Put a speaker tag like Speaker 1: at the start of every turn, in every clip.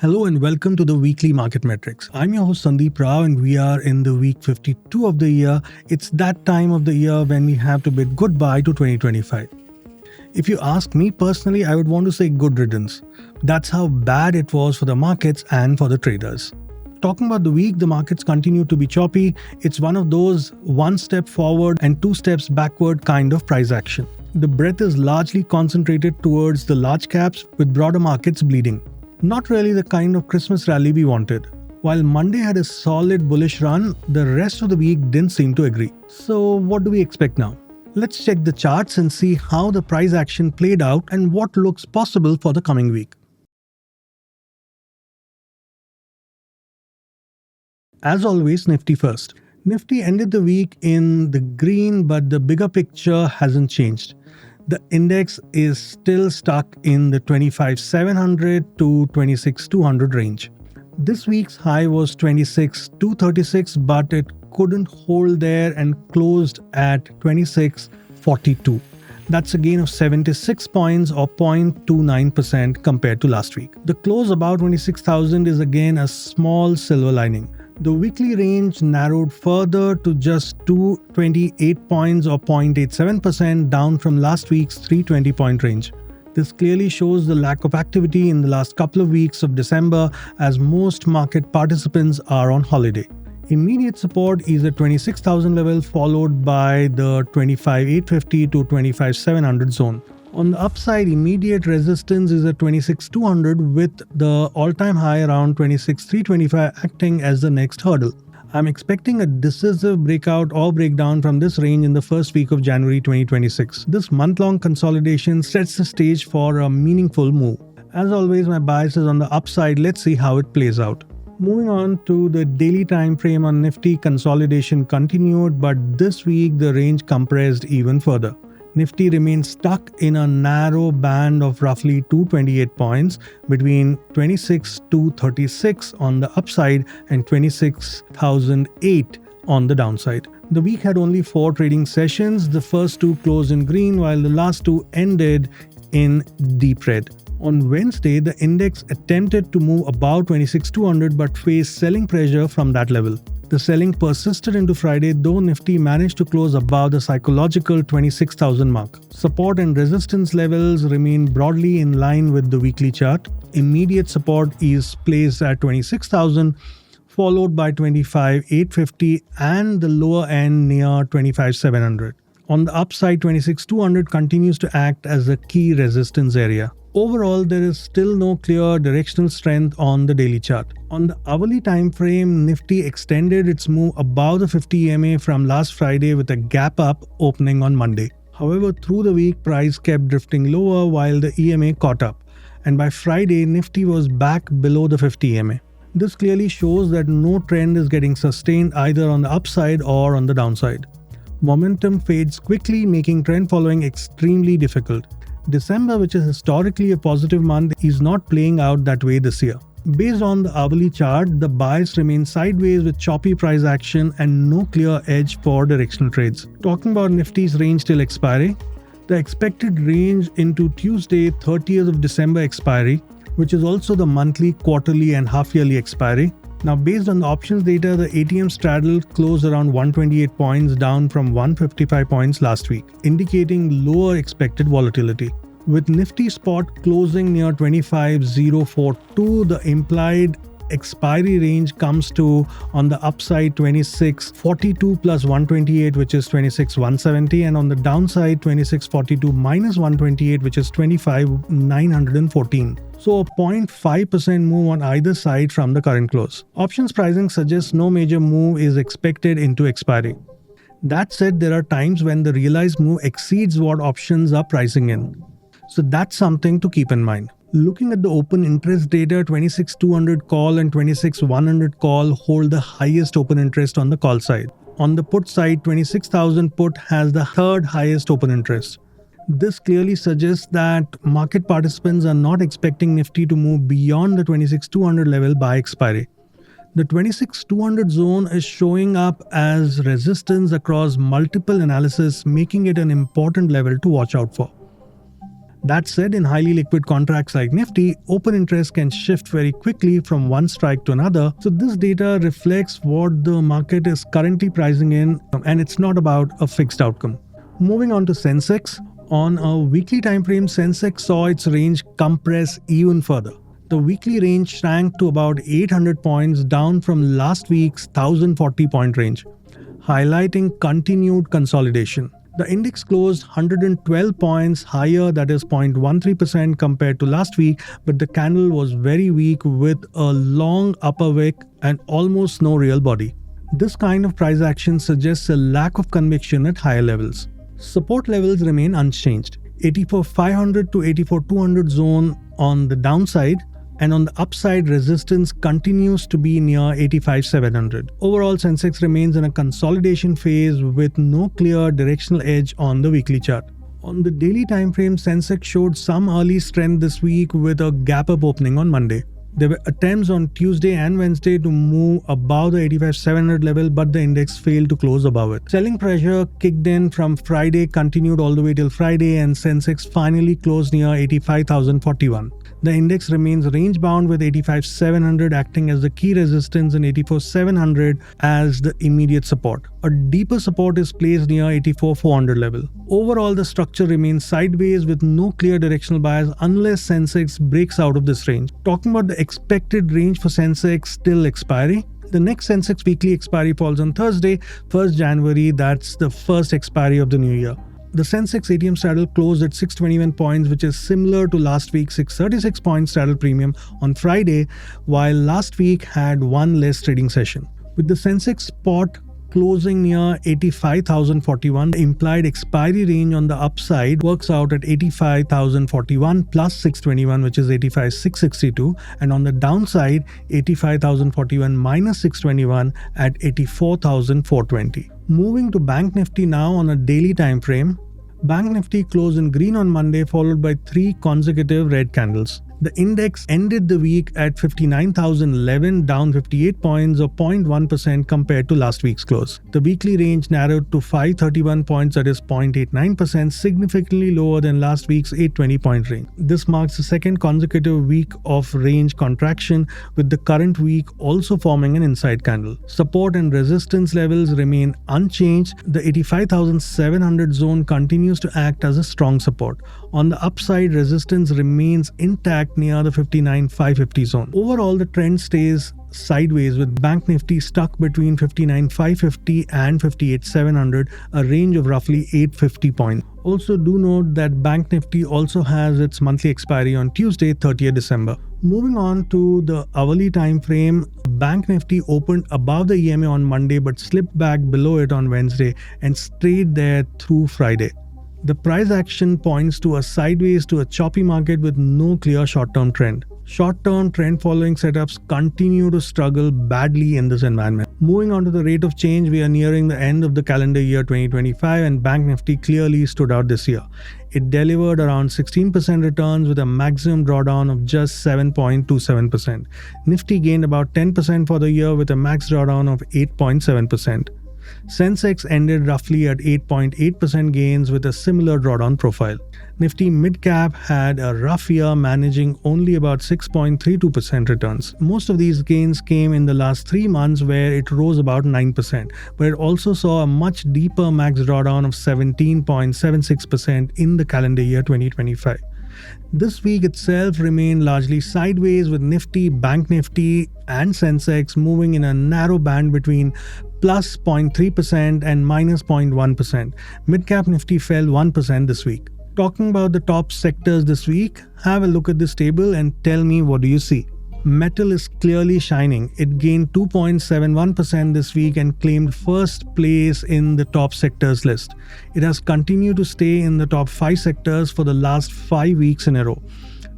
Speaker 1: Hello and welcome to the weekly market metrics. I'm your host Sandeep Rao and we are in the week 52 of the year. It's that time of the year when we have to bid goodbye to 2025. If you ask me personally, I would want to say good riddance. That's how bad it was for the markets and for the traders. Talking about the week, the markets continue to be choppy. It's one of those one step forward and two steps backward kind of price action. The breadth is largely concentrated towards the large caps with broader markets bleeding. Not really the kind of Christmas rally we wanted. While Monday had a solid bullish run, the rest of the week didn't seem to agree. So what do we expect now? Let's check the charts and see how the price action played out and what looks possible for the coming week. As always, Nifty first. Nifty ended the week in the green, but the bigger picture hasn't changed. The index is still stuck in the 25,700 to 26,200 range. This week's high was 26,236, but it couldn't hold there and closed at 26,42. That's a gain of 76 points or 0.29% compared to last week. The close above 26,000 is again a small silver lining. The weekly range narrowed further to just 228 points or 0.87% down from last week's 320 point range. This clearly shows the lack of activity in the last couple of weeks of December as most market participants are on holiday. Immediate support is at 26,000 level followed by the 25,850 to 25,700 zone. On the upside, immediate resistance is at 26,200 with the all-time high around 26,325 acting as the next hurdle. I'm expecting a decisive breakout or breakdown from this range in the first week of January 2026. This month-long consolidation sets the stage for a meaningful move. As always, my bias is on the upside. Let's see how it plays out. Moving on to the daily time frame on Nifty, consolidation continued, but this week the range compressed even further. Nifty remains stuck in a narrow band of roughly 228 points between 26,236 on the upside and 26,008 on the downside. The week had only 4 trading sessions. The first 2 closed in green while the last 2 ended in deep red. On Wednesday, the index attempted to move above 26,200 but faced selling pressure from that level. The selling persisted into Friday, though Nifty managed to close above the psychological 26,000 mark. Support and resistance levels remain broadly in line with the weekly chart. Immediate support is placed at 26,000, followed by 25,850 and the lower end near 25,700. On the upside, 26,200 continues to act as a key resistance area. Overall, there is still no clear directional strength on the daily chart. On the hourly time frame, Nifty extended its move above the 50 EMA from last Friday with a gap up opening on Monday. However, through the week, price kept drifting lower while the EMA caught up. And by Friday, Nifty was back below the 50 EMA. This clearly shows that no trend is getting sustained either on the upside or on the downside. Momentum fades quickly, making trend following extremely difficult. December, which is historically a positive month, is not playing out that way this year. Based on the hourly chart, the bias remains sideways with choppy price action and no clear edge for directional trades. Talking about Nifty's range till expiry, the expected range into Tuesday, 30th of December expiry, which is also the monthly, quarterly and half-yearly expiry. Now, based on the options data, the ATM straddle closed around 128 points down from 155 points last week, indicating lower expected volatility. With Nifty spot closing near 25,042, the implied expiry range comes to, on the upside, 2642 plus 128, which is 26,170, and on the downside, 2642 minus 128, which is 25,914. So a 0.5% move on either side from the current close. Options pricing suggests no major move is expected into expiry. That said, there are times when the realized move exceeds what options are pricing in. So that's something to keep in mind. Looking at the open interest data, 26,200 call and 26,100 call hold the highest open interest on the call side. On the put side, 26,000 put has the third highest open interest. This clearly suggests that market participants are not expecting Nifty to move beyond the 26,200 level by expiry. The 26,200 zone is showing up as resistance across multiple analysis, making it an important level to watch out for. That said, in highly liquid contracts like Nifty, open interest can shift very quickly from one strike to another. So this data reflects what the market is currently pricing in, and it's not about a fixed outcome. Moving on to SENSEX. On a weekly time frame, SENSEX saw its range compress even further. The weekly range shrank to about 800 points, down from last week's 1040 point range, highlighting continued consolidation. The index closed 112 points higher, that is 0.13% compared to last week, but the candle was very weak with a long upper wick and almost no real body. This kind of price action suggests a lack of conviction at higher levels. Support levels remain unchanged. 84,500 to 84,200 zone on the downside, and on the upside, resistance continues to be near 85,700. Overall, Sensex remains in a consolidation phase with no clear directional edge on the weekly chart. On the daily time frame, Sensex showed some early strength this week with a gap up opening on Monday. There were attempts on Tuesday and Wednesday to move above the 85,700 level, but the index failed to close above it. Selling pressure kicked in from Friday, continued all the way till Friday, and Sensex finally closed near 85,041. The index remains range-bound with 85,700 acting as the key resistance and 84,700 as the immediate support. A deeper support is placed near 84,400 level. Overall, the structure remains sideways with no clear directional bias unless Sensex breaks out of this range. Talking about the expected range for Sensex till expiry. The next Sensex weekly expiry falls on Thursday, 1st January. That's the first expiry of the new year. The Sensex ATM straddle closed at 621 points, which is similar to last week's 636 point straddle premium on Friday, while last week had one less trading session. With the Sensex spot closing near 85,041, the implied expiry range on the upside works out at 85,041 plus 621, which is 85,662, and on the downside, 85,041 minus 621 at 84,420. Moving to BANKNIFTY now on a daily time frame. BANKNIFTY closed in green on Monday, followed by 3 consecutive red candles. The index ended the week at 59,011, down 58 points or 0.1% compared to last week's close. The weekly range narrowed to 531 points, that is 0.89%, significantly lower than last week's 820 point range. This marks the second consecutive week of range contraction, with the current week also forming an inside candle. Support and resistance levels remain unchanged. The 85,700 zone continues to act as a strong support. On the upside, resistance remains intact near the 59,550 zone. Overall, the trend stays sideways with BANKNIFTY stuck between 59,550 and 58,700, a range of roughly 850 points. Also, do note that BANKNIFTY also has its monthly expiry on Tuesday, 30th December. Moving on to the hourly time frame, BANKNIFTY opened above the EMA on Monday but slipped back below it on Wednesday and stayed there through Friday. The price action points to a sideways to a choppy market with no clear short-term trend. Short-term trend following setups continue to struggle badly in this environment. Moving on to the rate of change, we are nearing the end of the calendar year 2025 and BANKNIFTY clearly stood out this year. It delivered around 16% returns with a maximum drawdown of just 7.27%. Nifty gained about 10% for the year with a max drawdown of 8.7%. Sensex ended roughly at 8.8% gains with a similar drawdown profile. Nifty Midcap had a rough year, managing only about 6.32% returns. Most of these gains came in the last 3 months where it rose about 9%, but it also saw a much deeper max drawdown of 17.76% in the calendar year 2025. This week itself remained largely sideways with Nifty, BANKNIFTY and Sensex moving in a narrow band between plus 0.3% and minus 0.1%. Midcap Nifty fell 1% this week. Talking about the top sectors this week, have a look at this table and tell me what do you see. Metal is clearly shining. It gained 2.71% this week and claimed first place in the top sectors list. It has continued to stay in the top 5 sectors for the last 5 weeks in a row.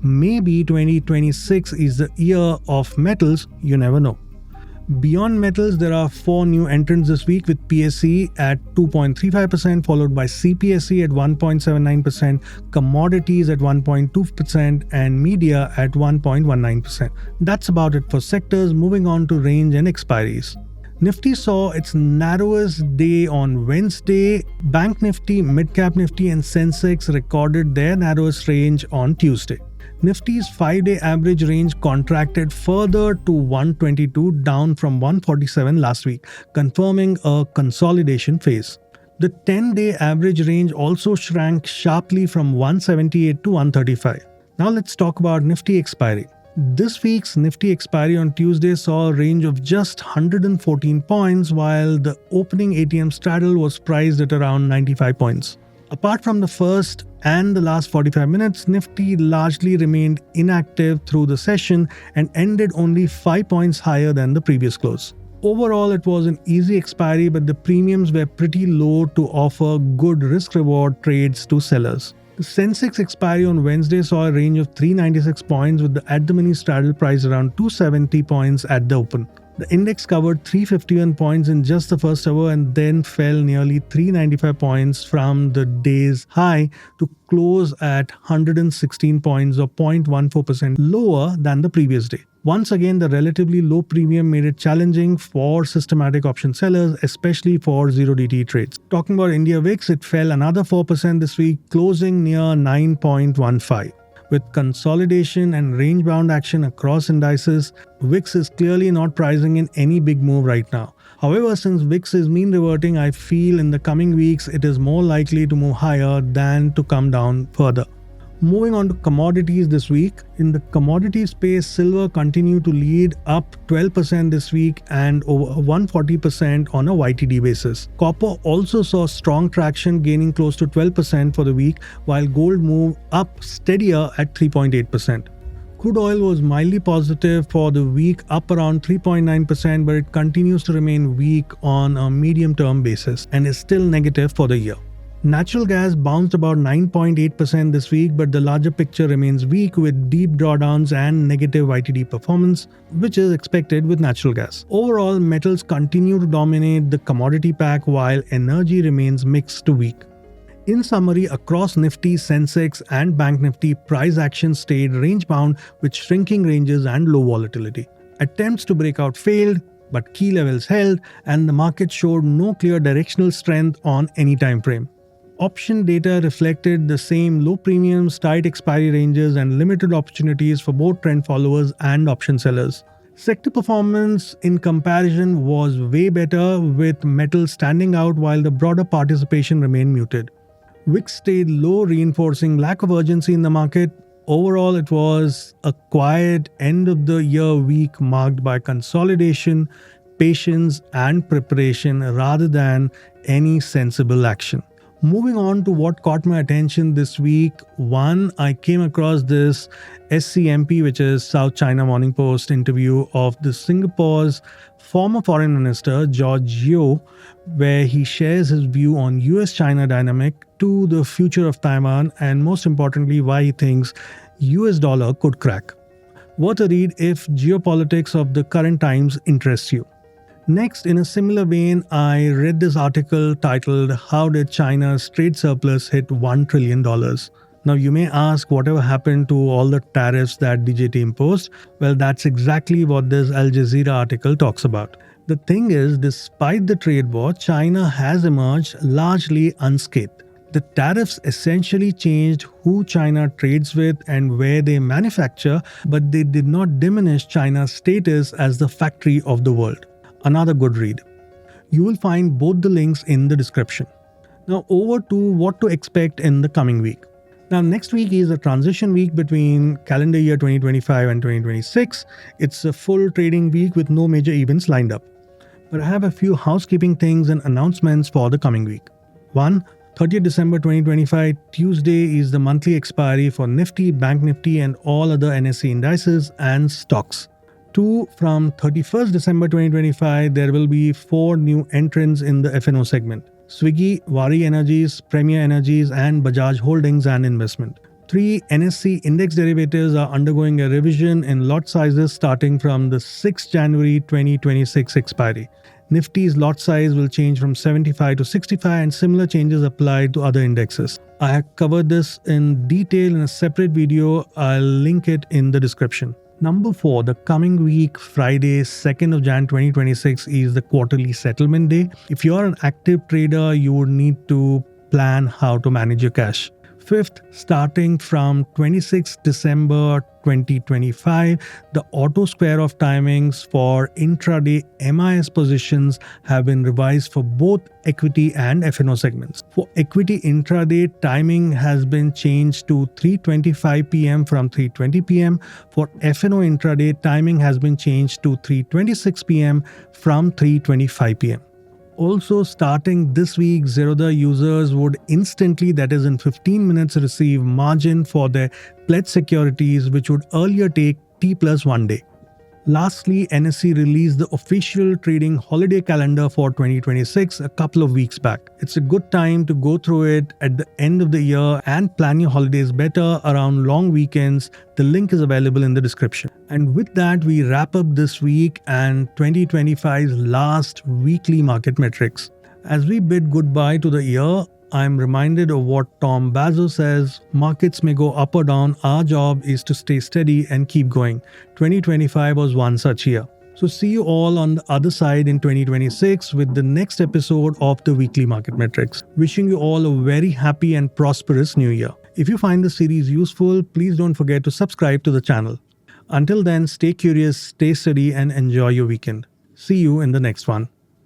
Speaker 1: Maybe 2026 is the year of metals, you never know. Beyond metals, there are 4 new entrants this week with PSE at 2.35%, followed by CPSE at 1.79%, Commodities at 1.2%, and Media at 1.19%. That's about it for sectors. Moving on to range and expiries. Nifty saw its narrowest day on Wednesday. BANKNIFTY, Midcap Nifty and SENSEX recorded their narrowest range on Tuesday. Nifty's 5-day average range contracted further to 122, down from 147 last week, confirming a consolidation phase. The 10-day average range also shrank sharply from 178 to 135. Now let's talk about Nifty expiry. This week's Nifty expiry on Tuesday saw a range of just 114 points, while the opening ATM straddle was priced at around 95 points. Apart from the first and the last 45 minutes, Nifty largely remained inactive through the session and ended only 5 points higher than the previous close. Overall, it was an easy expiry, but the premiums were pretty low to offer good risk-reward trades to sellers. The SENSEX expiry on Wednesday saw a range of 396 points, with the at-the-money straddle price around 270 points at the open. The index covered 351 points in just the first hour and then fell nearly 395 points from the day's high to close at 116 points, or 0.14% lower than the previous day. Once again, the relatively low premium made it challenging for systematic option sellers, especially for 0DTE trades. Talking about India VIX, it fell another 4% this week, closing near 9.15. With consolidation and range-bound action across indices, VIX is clearly not pricing in any big move right now. However, since VIX is mean reverting, I feel in the coming weeks it is more likely to move higher than to come down further. Moving on to commodities this week. In the commodity space, silver continued to lead, up 12% this week and over 140% on a YTD basis. Copper also saw strong traction, gaining close to 12% for the week, while gold moved up steadier at 3.8%. Crude oil was mildly positive for the week, up around 3.9%, but it continues to remain weak on a medium-term basis and is still negative for the year. Natural gas bounced about 9.8% this week, but the larger picture remains weak with deep drawdowns and negative YTD performance, which is expected with natural gas. Overall, metals continue to dominate the commodity pack while energy remains mixed to weak. In summary, across Nifty, SENSEX and BANKNIFTY, price action stayed range-bound with shrinking ranges and low volatility. Attempts to break out failed, but key levels held, and the market showed no clear directional strength on any time frame. Option data reflected the same low premiums, tight expiry ranges, and limited opportunities for both trend followers and option sellers. Sector performance in comparison was way better, with metals standing out while the broader participation remained muted. VIX stayed low, reinforcing lack of urgency in the market. Overall, it was a quiet end-of-the-year week marked by consolidation, patience, and preparation rather than any sensible action. Moving on to what caught my attention this week. One, I came across this SCMP, which is South China Morning Post interview of the Singapore's former foreign minister, George Yeo, where he shares his view on US-China dynamic to the future of Taiwan and most importantly, why he thinks US dollar could crack. Worth a read if geopolitics of the current times interests you. Next, in a similar vein, I read this article titled, "How Did China's Trade Surplus Hit $1 trillion?" Now, you may ask whatever happened to all the tariffs that DJT imposed. Well, that's exactly what this Al Jazeera article talks about. The thing is, despite the trade war, China has emerged largely unscathed. The tariffs essentially changed who China trades with and where they manufacture, but they did not diminish China's status as the factory of the world. Another good read. You will find both the links in the description. Now over to what to expect in the coming week. Now next week is a transition week between calendar year 2025 and 2026. It's a full trading week with no major events lined up. But I have a few housekeeping things and announcements for the coming week. 1. 30th December 2025, Tuesday is the monthly expiry for Nifty, BANKNIFTY and all other NSE indices and stocks. 2. From 31st December 2025, there will be 4 new entrants in the F&O segment: Swiggy, Wari Energies, Premier Energies, and Bajaj Holdings and Investment. 3. NSE index derivatives are undergoing a revision in lot sizes starting from the 6th January 2026 expiry. Nifty's lot size will change from 75 to 65 and similar changes apply to other indexes. I have covered this in detail in a separate video. I'll link it in the description. Number 4, the coming week, Friday, 2nd of Jan 2026 is the quarterly settlement day. If you're an active trader, you would need to plan how to manage your cash. 5th, starting from 26 December 2025, the auto square of timings for intraday MIS positions have been revised for both equity and FNO segments. For equity intraday, timing has been changed to 3:25 p.m. from 3:20 p.m. For FNO intraday, timing has been changed to 3:26 p.m. from 3:25 p.m. Also, starting this week, Zerodha users would instantly, that is in 15 minutes, receive margin for their pledged securities, which would earlier take T plus 1 day. Lastly, NSE released the official trading holiday calendar for 2026 a couple of weeks back. It's a good time to go through it at the end of the year and plan your holidays better around long weekends. The link is available in the description. And with that, we wrap up this week and 2025's last weekly market metrics. As we bid goodbye to the year, I'm reminded of what Tom Bazzo says: markets may go up or down, our job is to stay steady and keep going. 2025 was one such year. So see you all on the other side in 2026 with the next episode of the Weekly Market Metrics. Wishing you all a very happy and prosperous new year. If you find the series useful, please don't forget to subscribe to the channel. Until then, stay curious, stay steady and enjoy your weekend. See you in the next one.